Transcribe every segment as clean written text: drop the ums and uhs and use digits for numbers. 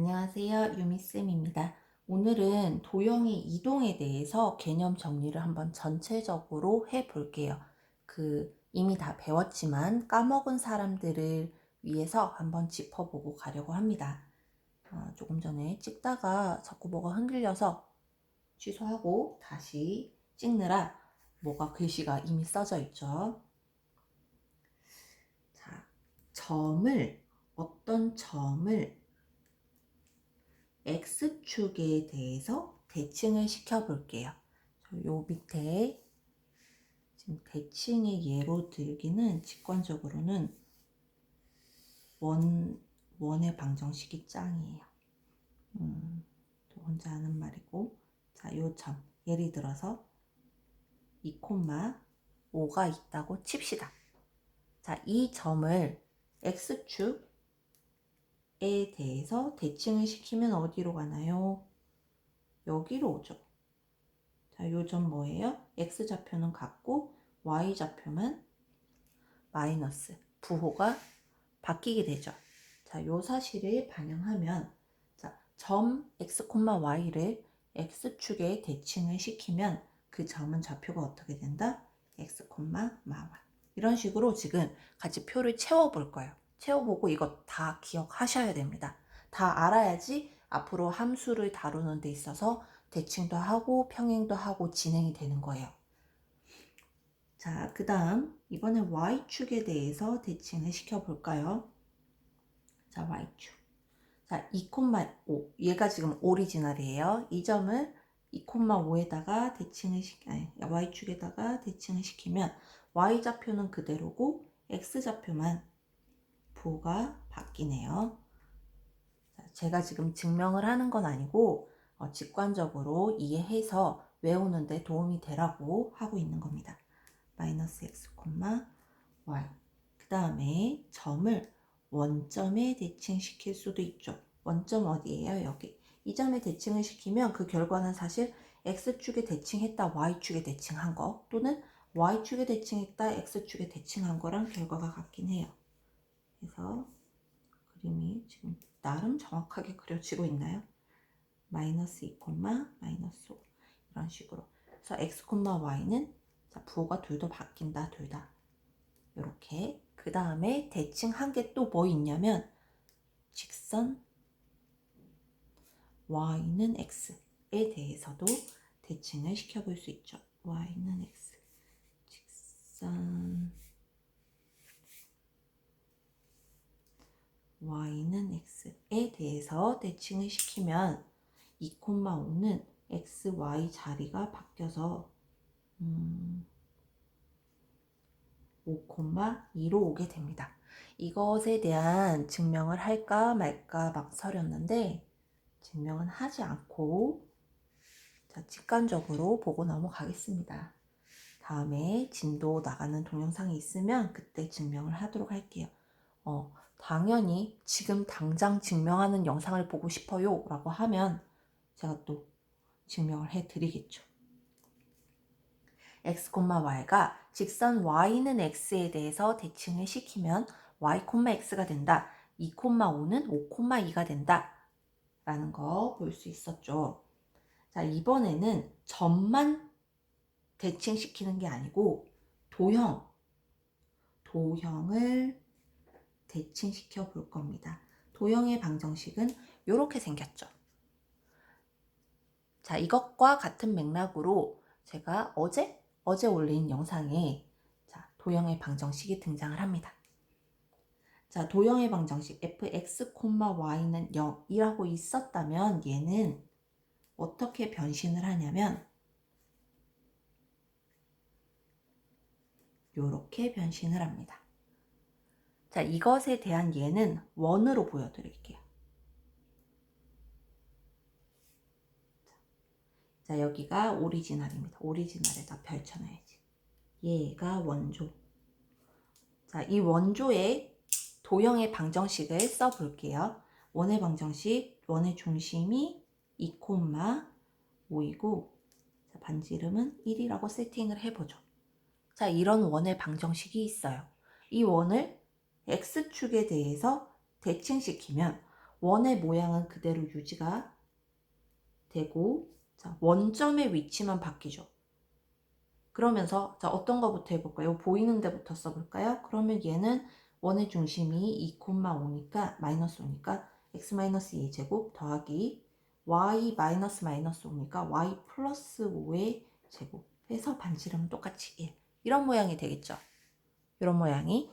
안녕하세요. 유미쌤입니다. 오늘은 도형의 이동에 대해서 개념 정리를 한번 전체적으로 해 볼게요. 이미 다 배웠지만 까먹은 사람들을 위해서 한번 짚어보고 가려고 합니다. 조금 전에 찍다가 자꾸 뭐가 흔들려서 취소하고 다시 찍느라 뭐가 글씨가 이미 써져 있죠. 자, 어떤 점을 X축에 대해서 대칭을 시켜 볼게요. 요 밑에 지금 대칭의 예로 들기는 직관적으로는 원의 방정식이 짱이에요. 또 혼자 하는 말이고, 자, 요 점 예를 들어서 2,5가 있다고 칩시다. 자, 이 점을 X축에 대해서 대칭을 시키면 어디로 가나요? 여기로 오죠. 자, 요 점 뭐예요? X좌표는 같고 Y좌표만 마이너스 부호가 바뀌게 되죠. 자, 요 사실을 반영하면 자, 점 X, Y를 X축에 대칭을 시키면 그 점은 좌표가 어떻게 된다? X, Y. 이런 식으로 지금 같이 표를 채워볼 거예요. 채워보고 이거 다 기억하셔야 됩니다. 다 알아야지 앞으로 함수를 다루는 데 있어서 대칭도 하고 평행도 하고 진행이 되는 거예요. 자, 그 다음 이번에 Y축에 대해서 대칭을 시켜볼까요? 자, Y축. 자, 2,5. 얘가 지금 오리지널이에요. 이 점을 2,5에다가 Y축에다가 대칭을 시키면 Y좌표는 그대로고 X좌표만 부호가 바뀌네요. 자, 제가 지금 증명을 하는 건 아니고 직관적으로 이해해서 외우는데 도움이 되라고 하고 있는 겁니다. 마이너스 X, Y. 그 다음에 점을 원점에 대칭시킬 수도 있죠. 원점 어디예요? 여기. 이 점에 대칭을 시키면 그 결과는 사실 X축에 대칭했다 Y축에 대칭한 거 또는 Y축에 대칭했다 X축에 대칭한 거랑 결과가 같긴 해요. 그래서 그림이 지금 나름 정확하게 그려지고 있나요? 마이너스 2, 마이너스 5 이런 식으로. 그래서 X, Y는 자, 부호가 둘 다 바뀐다. 둘 다. 이렇게. 그 다음에 대칭한 게 또 뭐 있냐면 직선 Y는 X에 대해서도 대칭을 시켜볼 수 있죠. Y는 X. 직선 Y는 X에 대해서 대칭을 시키면 2,5는 X, Y 자리가 바뀌어서 5,2로 오게 됩니다. 이것에 대한 증명을 할까 말까 막 서렸는데 증명은 하지 않고 자, 직관적으로 보고 넘어가겠습니다. 다음에 진도 나가는 동영상이 있으면 그때 증명을 하도록 할게요. 당연히 지금 당장 증명하는 영상을 보고 싶어요 라고 하면 제가 또 증명을 해드리겠죠. X, Y가 직선 Y는 X에 대해서 대칭을 시키면 Y, X가 된다. 2,5는 5,2가 된다. 라는 거 볼 수 있었죠. 자, 이번에는 점만 대칭시키는 게 아니고 도형을 대칭시켜 볼 겁니다. 도형의 방정식은 이렇게 생겼죠. 자, 이것과 같은 맥락으로 제가 어제 올린 영상에 자, 도형의 방정식이 등장을 합니다. 자, 도형의 방정식 fx, y는 0이라고 있었다면 얘는 어떻게 변신을 하냐면 이렇게 변신을 합니다. 자, 이것에 대한 예는 원으로 보여드릴게요. 자, 여기가 오리지널입니다. 오리지널에다 펼쳐놔야지. 얘가 원조. 자, 이 원조의 도형의 방정식을 써볼게요. 원의 방정식, 원의 중심이 2,5이고 자, 반지름은 1이라고 세팅을 해보죠. 자, 이런 원의 방정식이 있어요. 이 원을 X축에 대해서 대칭시키면 원의 모양은 그대로 유지가 되고, 자, 원점의 위치만 바뀌죠. 그러면서 자, 어떤 거부터 해볼까요? 보이는 데부터 써볼까요? 그러면 얘는 원의 중심이 2,5니까 마이너스 5니까 x-2의 제곱 더하기 y 마이너스 5니까 y 플러스 5의 제곱 해서 반지름은 똑같이 1. 이런 모양이 되겠죠. 이런 모양이.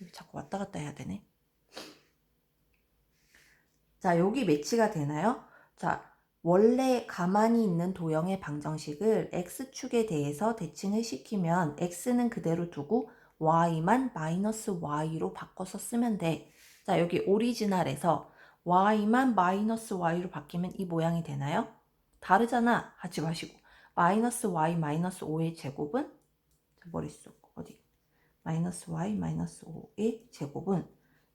여기 자꾸 왔다 갔다 해야 되네. 자, 여기 매치가 되나요? 자, 원래 가만히 있는 도형의 방정식을 x축에 대해서 대칭을 시키면 x는 그대로 두고 y만 마이너스 y로 바꿔서 쓰면 돼. 자, 여기 오리지널에서 y만 마이너스 y로 바뀌면 이 모양이 되나요? 다르잖아 하지 마시고 마이너스 y 마이너스 5의 제곱은 머릿속 어디 마이너스 y 마이너스 5의 제곱은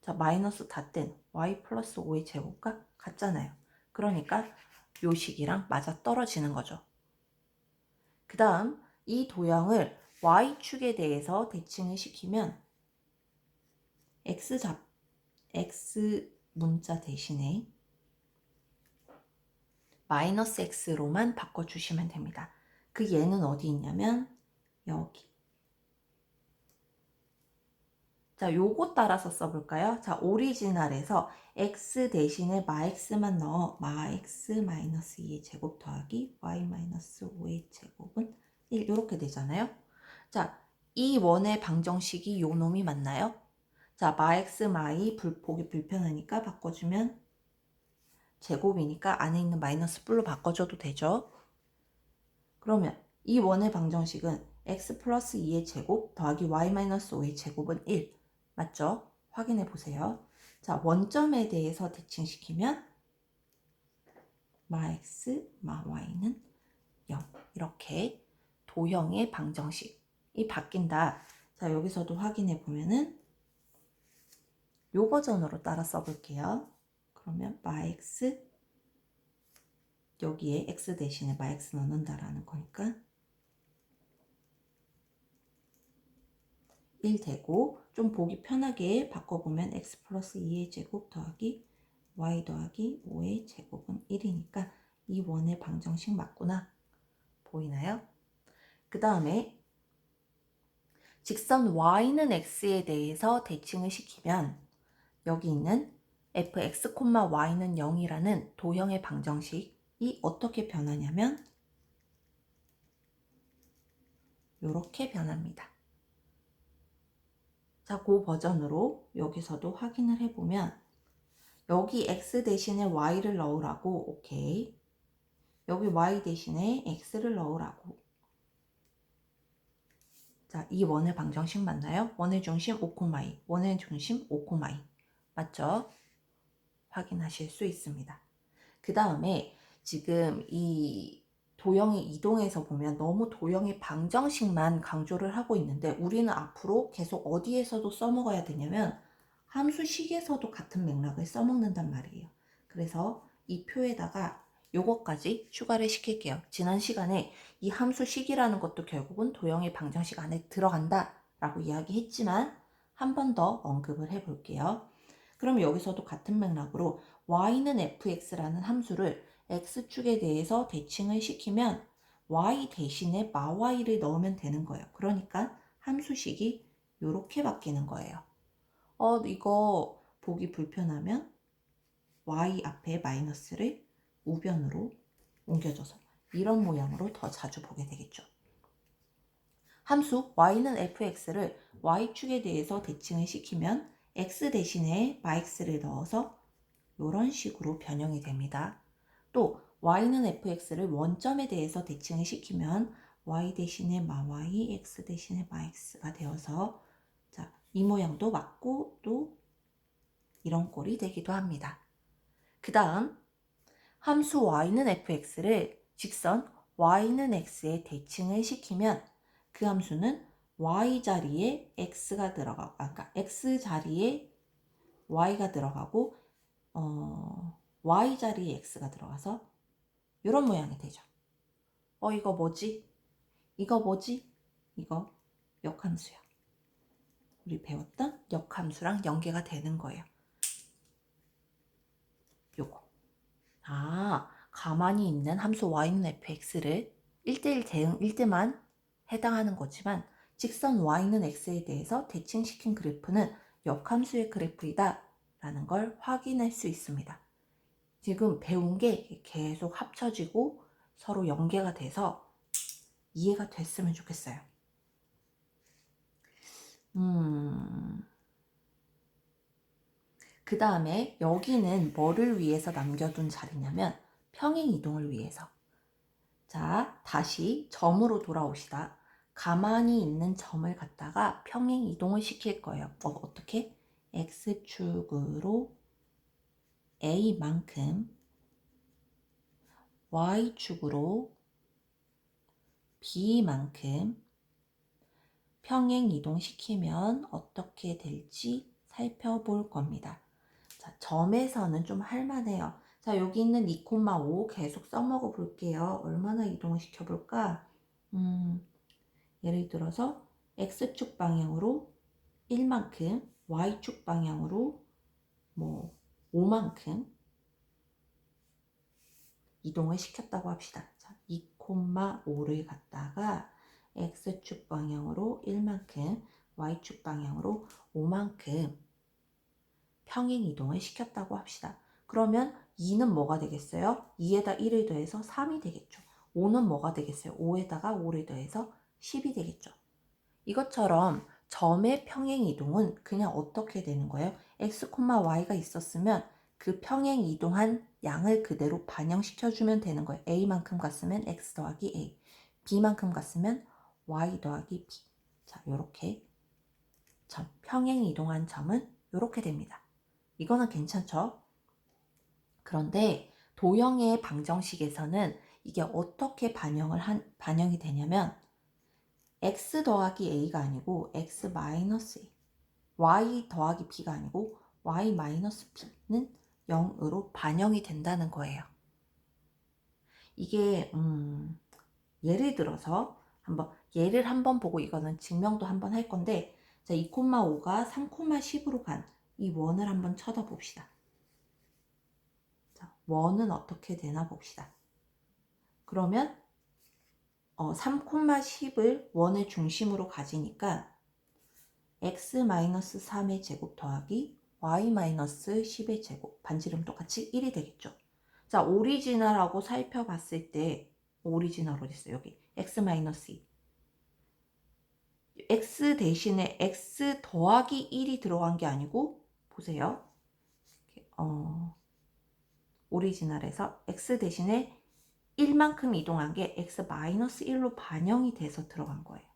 자 마이너스 닷된 y 플러스 5의 제곱과 같잖아요. 그러니까 요 식이랑 맞아 떨어지는 거죠. 그 다음 이 도형을 y축에 대해서 대칭을 시키면 x 문자 대신에 마이너스 x로만 바꿔주시면 됩니다. 그 얘는 어디 있냐면 여기. 자, 요거 따라서 써볼까요? 자, 오리지널에서 x 대신에 마x만 넣어 마x 마이너스 2의 제곱 더하기 y 마이너스 5의 제곱은 1 이렇게 되잖아요. 자, 이 원의 방정식이 요 놈이 맞나요? 자, 마x 마이 보기 불편하니까 바꿔주면 제곱이니까 안에 있는 마이너스 뿔로 바꿔줘도 되죠. 그러면 이 원의 방정식은 x 플러스 2의 제곱 더하기 y 마이너스 5의 제곱은 1 맞죠? 확인해 보세요. 자, 원점에 대해서 대칭시키면 마 x, 마 y는 0 이렇게 도형의 방정식이 바뀐다. 자, 여기서도 확인해 보면은 요 버전으로 따라 써볼게요. 그러면 마 x 여기에 x 대신에 마 x 넣는다라는 거니까 1 되고 좀 보기 편하게 바꿔보면 x 플러스 2의 제곱 더하기 y 더하기 5의 제곱은 1이니까 이 원의 방정식 맞구나. 보이나요? 그 다음에 직선 y는 x에 대해서 대칭을 시키면 여기 있는 fx, y는 0이라는 도형의 방정식이 어떻게 변하냐면 이렇게 변합니다. 자, 그 버전으로 여기서도 확인을 해보면 여기 x 대신에 y를 넣으라고 오케이. 여기 y 대신에 x를 넣으라고. 자, 이 원의 방정식 맞나요? 원의 중심 5,2, 원의 중심 5,2 맞죠? 확인하실 수 있습니다. 그 다음에 지금 이 도형의 이동에서 보면 너무 도형의 방정식만 강조를 하고 있는데 우리는 앞으로 계속 어디에서도 써먹어야 되냐면 함수식에서도 같은 맥락을 써먹는단 말이에요. 그래서 이 표에다가 요거까지 추가를 시킬게요. 지난 시간에 이 함수식이라는 것도 결국은 도형의 방정식 안에 들어간다 라고 이야기했지만 한 번 더 언급을 해볼게요. 그럼 여기서도 같은 맥락으로 y는 fx라는 함수를 x축에 대해서 대칭을 시키면 y 대신에 마y를 넣으면 되는 거예요. 그러니까 함수식이 이렇게 바뀌는 거예요. 이거 보기 불편하면 y 앞에 마이너스를 우변으로 옮겨줘서 이런 모양으로 더 자주 보게 되겠죠. 함수 y는 fx를 y축에 대해서 대칭을 시키면 x 대신에 마x를 넣어서 이런 식으로 변형이 됩니다. 또 y는 fx를 원점에 대해서 대칭을 시키면 y 대신에 마 y, x 대신에 마 x가 되어서 자, 이 모양도 맞고 또 이런 꼴이 되기도 합니다. 그 다음 함수 y는 fx를 직선 y는 x에 대칭을 시키면 그 함수는 y 자리에 x가 들어가고 그러니까 x 자리에 y가 들어가고 y 자리에 x가 들어가서 이런 모양이 되죠. 이거 뭐지? 이거 뭐지? 이거 역함수야. 우리 배웠던 역함수랑 연계가 되는 거예요. 요거. 가만히 있는 함수 y는 fx를 1대1 대응 1대만 해당하는 거지만 직선 y는 x에 대해서 대칭시킨 그래프는 역함수의 그래프이다 라는 걸 확인할 수 있습니다. 지금 배운 게 계속 합쳐지고 서로 연계가 돼서 이해가 됐으면 좋겠어요. 그 다음에 여기는 뭐를 위해서 남겨둔 자리냐면 평행 이동을 위해서. 자, 다시 점으로 돌아옵시다. 가만히 있는 점을 갖다가 평행 이동을 시킬 거예요. 어떻게? X축으로 A만큼, Y축으로 B만큼 평행 이동시키면 어떻게 될지 살펴볼 겁니다. 자, 점에서는 좀 할만해요. 자, 여기 있는 2,5 계속 써먹어 볼게요. 얼마나 이동을 시켜볼까? 예를 들어서 X축 방향으로 1만큼, Y축 방향으로 5만큼 이동을 시켰다고 합시다. 자, 2,5를 갖다가 X축 방향으로 1만큼, Y축 방향으로 5만큼 평행 이동을 시켰다고 합시다. 그러면 2는 뭐가 되겠어요? 2에다 1을 더해서 3이 되겠죠. 5는 뭐가 되겠어요? 5에다가 5를 더해서 10이 되겠죠. 이것처럼 점의 평행 이동은 그냥 어떻게 되는 거예요? x, y가 있었으면 그 평행 이동한 양을 그대로 반영시켜주면 되는 거예요. a만큼 갔으면 x 더하기 a, b만큼 갔으면 y 더하기 b. 자, 요렇게 평행 이동한 점은 요렇게 됩니다. 이거는 괜찮죠? 그런데 도형의 방정식에서는 이게 어떻게 반영이 되냐면 x 더하기 a가 아니고 x 마이너스 a, y 더하기 b가 아니고 y 마이너스 b는 0으로 반영이 된다는 거예요. 이게 예를 들어서 예를 한번 보고 이거는 증명도 한번 할 건데, 자, 2,5가 3,10으로 간 이 원을 한번 쳐다봅시다. 자, 원은 어떻게 되나 봅시다. 그러면 3,10을 원의 중심으로 가지니까 x-3의 제곱 더하기 y-10의 제곱, 반지름 똑같이 1이 되겠죠. 자, 오리지널하고 살펴봤을 때 오리지널 어디 있어요? 여기 x-2. x 대신에 x 더하기 1이 들어간 게 아니고, 보세요. 오리지널에서 x 대신에 1만큼 이동한 게 x-1로 반영이 돼서 들어간 거예요.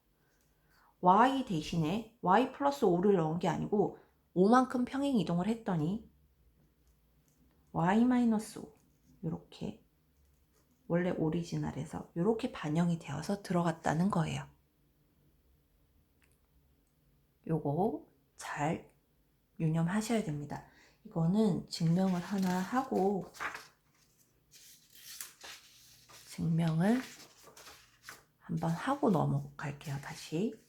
y 대신에 y 플러스 5를 넣은 게 아니고 5만큼 평행 이동을 했더니 y-5 이렇게 원래 오리지널에서 이렇게 반영이 되어서 들어갔다는 거예요. 요거 잘 유념하셔야 됩니다. 이거는 증명을 하나 하고 증명을 한번 하고 넘어갈게요. 다시.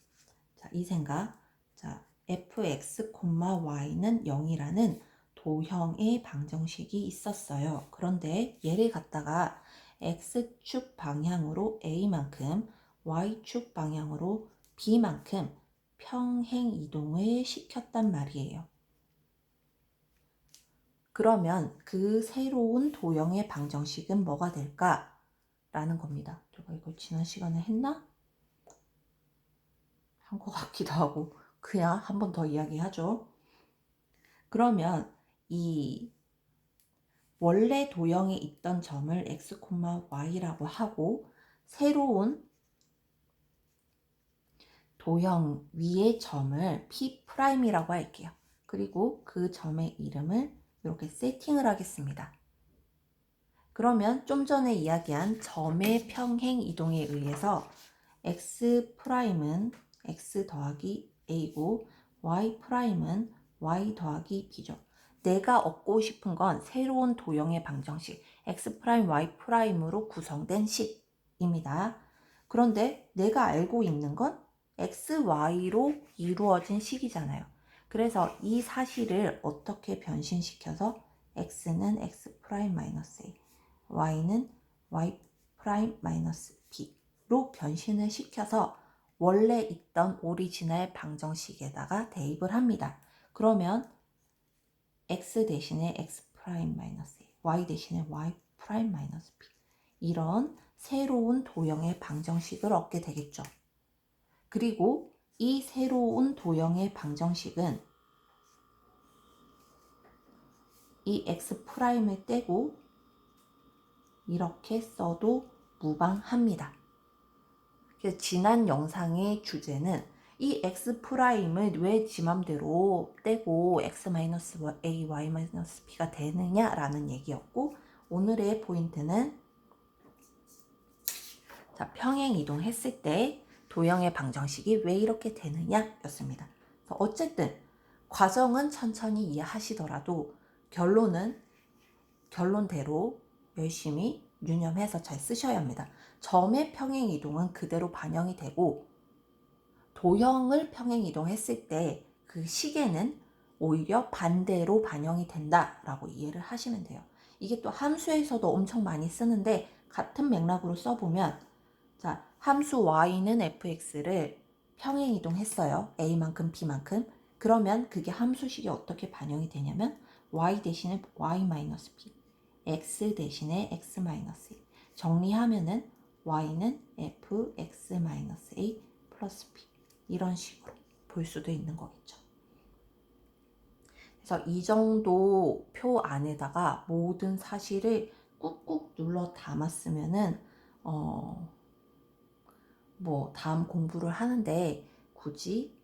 자, 이 생각. 자, fx, y는 0이라는 도형의 방정식이 있었어요. 그런데 얘를 갖다가 x축 방향으로 a만큼, y축 방향으로 b만큼 평행 이동을 시켰단 말이에요. 그러면 그 새로운 도형의 방정식은 뭐가 될까? 라는 겁니다. 제가 이걸 지난 시간에 했나? 한 것 같기도 하고 그냥 한 번 더 이야기하죠. 그러면 이 원래 도형에 있던 점을 x, y라고 하고 새로운 도형 위의 점을 P'이라고 할게요. 그리고 그 점의 이름을 이렇게 세팅을 하겠습니다. 그러면 좀 전에 이야기한 점의 평행 이동에 의해서 X'은 X 더하기 A고 Y'은 Y 더하기 B죠. 내가 얻고 싶은 건 새로운 도형의 방정식 X', Y'으로 구성된 식입니다. 그런데 내가 알고 있는 건 X, Y로 이루어진 식이잖아요. 그래서 이 사실을 어떻게 변신시켜서 x는 x 프라임 마이너스 a, y는 y 프라임 마이너스 b로 변신을 시켜서 원래 있던 오리지널 방정식에다가 대입을 합니다. 그러면 x 대신에 x 프라임 마이너스 a, y 대신에 y 프라임 마이너스 b, 이런 새로운 도형의 방정식을 얻게 되겠죠. 그리고 이 새로운 도형의 방정식은 이 x 프라임을 떼고 이렇게 써도 무방합니다. 그래서 지난 영상의 주제는 이 x 프라임을 왜 지 맘대로 떼고 x 마이너스 a, y 마이너스 b가 되느냐라는 얘기였고, 오늘의 포인트는 자, 평행 이동했을 때 도형의 방정식이 왜 이렇게 되느냐였습니다. 어쨌든 과정은 천천히 이해하시더라도 결론대로 열심히 유념해서 잘 쓰셔야 합니다. 점의 평행 이동은 그대로 반영이 되고, 도형을 평행 이동했을 때 그 시계는 오히려 반대로 반영이 된다라고 이해를 하시면 돼요. 이게 또 함수에서도 엄청 많이 쓰는데, 같은 맥락으로 써보면, 자, 함수 y는 fx를 평행 이동했어요. a만큼 b만큼. 그러면 그게 함수식이 어떻게 반영이 되냐면 y 대신에 y-b, x 대신에 x-a. 정리하면은 y는 fx-a 플러스 b, 이런 식으로 볼 수도 있는 거겠죠. 그래서 이 정도 표 안에다가 모든 사실을 꾹꾹 눌러 담았으면은 뭐 다음 공부를 하는데 굳이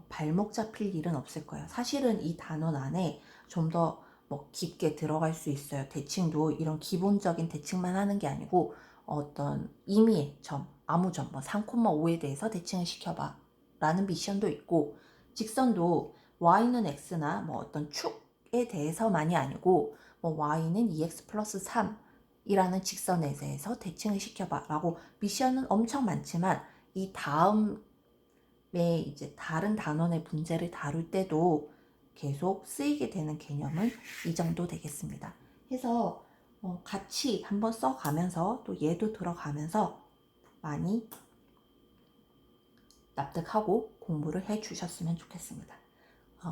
발목 잡힐 일은 없을 거예요. 사실은 이 단원 안에 좀 더 뭐 깊게 들어갈 수 있어요. 대칭도 이런 기본적인 대칭만 하는 게 아니고 어떤 임의의 점, 아무 점, 뭐 3,5에 대해서 대칭을 시켜봐 라는 미션도 있고, 직선도 y는 x나 뭐 어떤 축에 대해서만이 아니고 뭐 y는 2x 플러스 3 이라는 직선에 대해서 대칭을 시켜봐 라고 미션은 엄청 많지만, 이 다음에 이제 다른 단원의 문제를 다룰 때도 계속 쓰이게 되는 개념은 이 정도 되겠습니다. 해서 같이 한번 써가면서 또 얘도 들어가면서 많이 납득하고 공부를 해 주셨으면 좋겠습니다.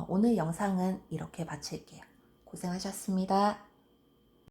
오늘 영상은 이렇게 마칠게요. 고생하셨습니다.